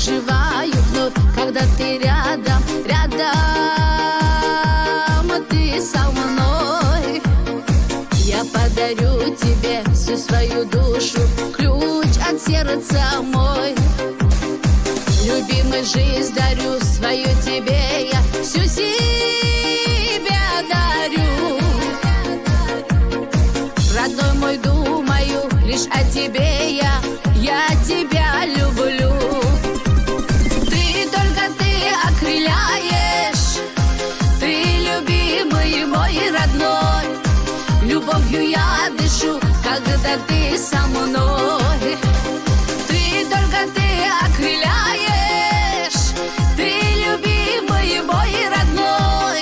оживаю вновь, когда ты рядом, рядом, ты со мной. Я подарю тебе всю свою душу, ключ от сердца мой. Любимый, жизнь дарю свою тебе, я всю себя дарю. Родной мой, думаю лишь о тебе, я тебя люблю. Ты окрыляешь, ты любимый мой родной. Любовью я дышу, когда ты со мной. Ты окрыляешь, ты любимый мой родной.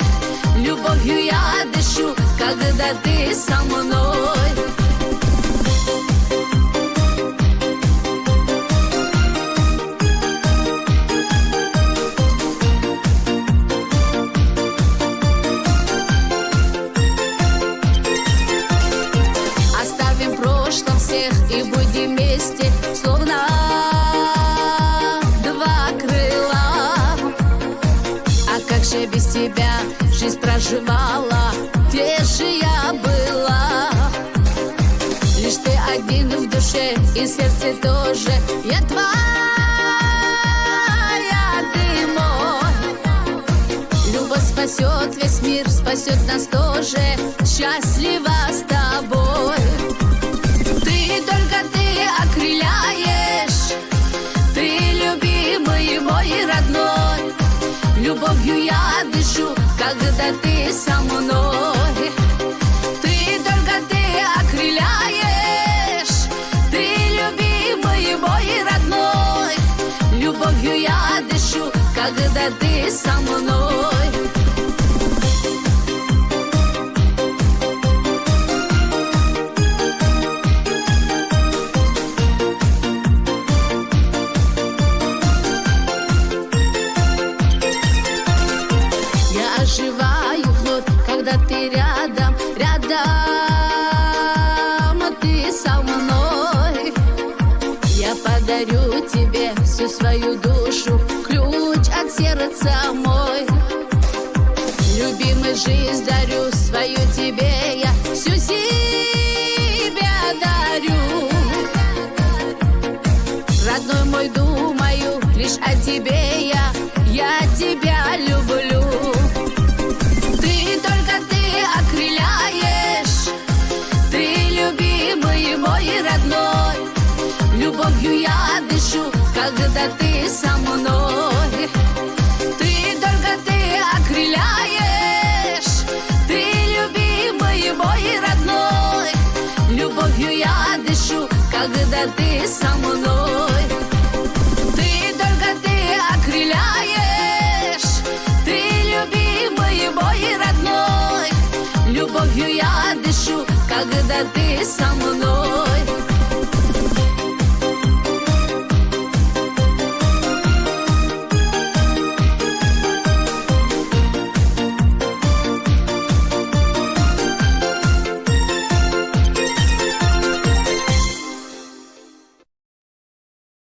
Любовью я дышу, когда ты со мной. И будем вместе, словно два крыла. А как же без тебя жизнь проживала, где же я была? Лишь ты один в душе и сердце тоже. Я твоя, ты мой. Любовь спасет весь мир, спасет нас тоже. Счастлива с тобой. Ты окрыляешь, ты любимый мой родной. Любовью я дышу, когда ты со мной. Ты окрыляешь, ты любимый мой родной. Любовью я дышу, когда ты со мной. Оживаю вновь, когда ты рядом, рядом, ты со мной. Я подарю тебе всю свою душу, ключ от сердца мой. Любимый, жизнь дарю свою тебе, я всю себя дарю. Родной мой, думаю лишь о тебе, я тебя люблю. Окрыляешь, ты любимый мой родной. Любовью я дышу, когда ты со мной. Ты окрыляешь, ты любимый мой родной. Любовью я дышу, когда ты со мной. Ты окрыляешь, ты любимый мой родной. Любовью я дышу, когда ты со мной.